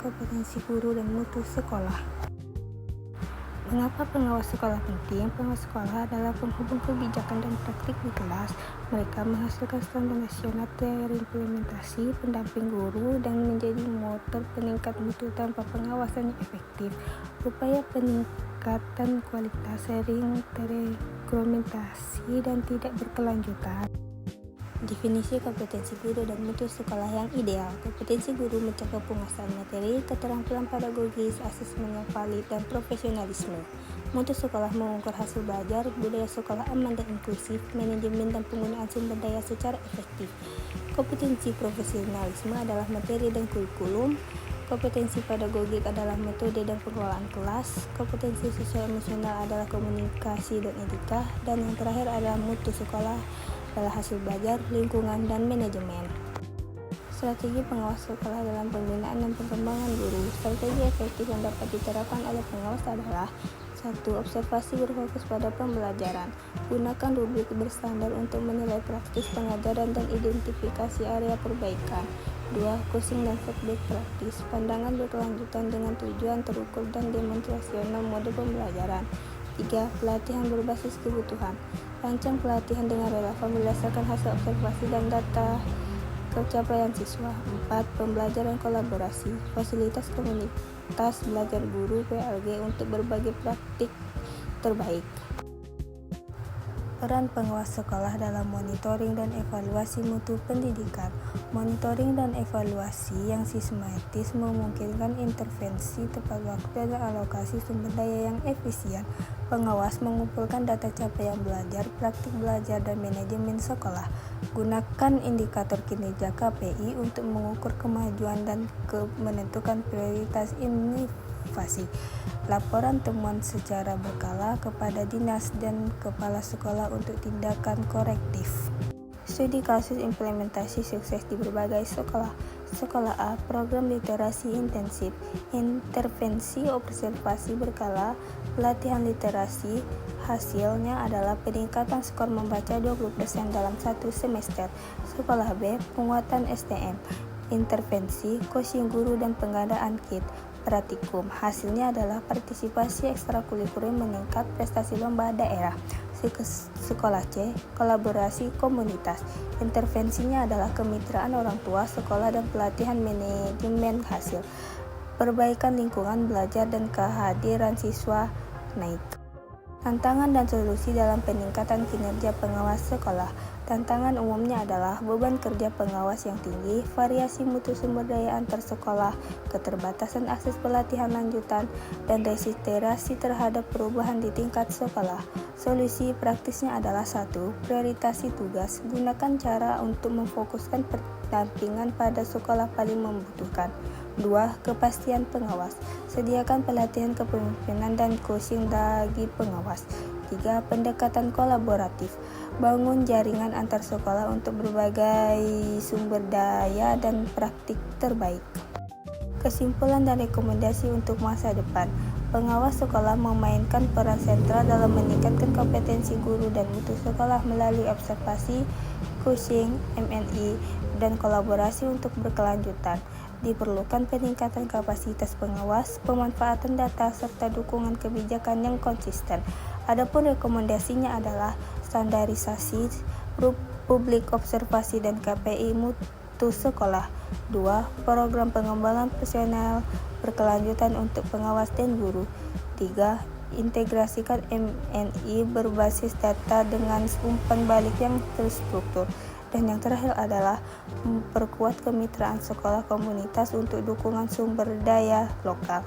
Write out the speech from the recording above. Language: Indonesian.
kompetensi guru dan mutu sekolah. Mengapa pengawas sekolah penting? Pengawas sekolah adalah penghubung kebijakan dan praktik di kelas. Mereka menghasilkan standar nasional terimplementasi, pendamping guru, dan menjadi motor peningkat mutu tanpa pengawasan yang efektif. Upaya peningkatan kualitas sering terimplementasi dan tidak berkelanjutan. Definisi kompetensi guru dan mutu sekolah yang ideal. Kompetensi guru mencakup penguasaan materi, keterampilan pedagogis, asesmen yang valid, dan profesionalisme. Mutu sekolah mengukur hasil belajar, budaya sekolah aman dan inklusif, manajemen dan penggunaan sumber daya secara efektif. Kompetensi profesionalisme adalah materi dan kurikulum. Kompetensi pedagogik adalah metode dan pengelolaan kelas. Kompetensi sosial emosional adalah komunikasi dan etika. Dan yang terakhir adalah mutu sekolah adalah hasil belajar, lingkungan, dan manajemen. Strategi pengawas sekolah dalam pembinaan dan pengembangan guru. Strategi efektif yang dapat diterapkan oleh pengawas adalah 1. Observasi berfokus pada pembelajaran. Gunakan rubrik berstandar untuk menilai praktis pengajaran dan identifikasi area perbaikan. 2. Coaching dan feedback praktis. Pandangan berkelanjutan dengan tujuan terukur dan demonstrasional mode pembelajaran. 3. Pelatihan berbasis kebutuhan. Rancang pelatihan dengan relevan berdasarkan hasil observasi dan data capaian siswa. 4. Pembelajaran kolaborasi. Fasilitas komunitas belajar guru PLG untuk berbagi praktik terbaik. Peran pengawas sekolah dalam monitoring dan evaluasi mutu pendidikan. Monitoring dan evaluasi yang sistematis memungkinkan intervensi tepat waktu dan alokasi sumber daya yang efisien. Pengawas mengumpulkan data capaian belajar, praktik belajar, dan manajemen sekolah. Gunakan indikator kinerja KPI untuk mengukur kemajuan dan menentukan prioritas inovasi. Laporan temuan secara berkala kepada dinas dan kepala sekolah untuk tindakan korektif. Studi kasus implementasi sukses di berbagai sekolah. Sekolah A, program literasi intensif, intervensi observasi berkala, pelatihan literasi. Hasilnya adalah peningkatan skor membaca 20% dalam 1 semester. Sekolah B, penguatan STM, intervensi, coaching guru dan pengadaan kit. Praktikum. Hasilnya adalah partisipasi ekstrakurikuler meningkat, prestasi lomba daerah. Sekolah C, kolaborasi komunitas. Intervensinya adalah kemitraan orang tua, sekolah, dan pelatihan manajemen hasil. Perbaikan lingkungan belajar dan kehadiran siswa naik. Tantangan dan solusi dalam peningkatan kinerja pengawas sekolah. Tantangan umumnya adalah beban kerja pengawas yang tinggi, variasi mutu sumber daya antar sekolah, keterbatasan akses pelatihan lanjutan, dan resistensi terhadap perubahan di tingkat sekolah. Solusi praktisnya adalah 1. Prioritasi tugas. Gunakan cara untuk memfokuskan pendampingan pada sekolah paling membutuhkan. 2. Kepastian pengawas. Sediakan pelatihan kepemimpinan dan coaching bagi pengawas. 3. Pendekatan kolaboratif. Bangun jaringan antar sekolah untuk berbagai sumber daya dan praktik terbaik. Kesimpulan dan rekomendasi untuk masa depan. Pengawas sekolah memainkan peran sentral dalam meningkatkan kompetensi guru dan mutu sekolah melalui observasi, coaching, MNI, dan kolaborasi untuk berkelanjutan. Diperlukan peningkatan kapasitas pengawas, pemanfaatan data, serta dukungan kebijakan yang konsisten. Adapun rekomendasinya adalah standarisasi, publik observasi, dan KPI mutu sekolah. 2. Program pengembangan personel berkelanjutan untuk pengawas dan guru. 3. Integrasikan MNI berbasis data dengan umpan balik yang terstruktur. Dan yang terakhir adalah memperkuat kemitraan sekolah komunitas untuk dukungan sumber daya lokal.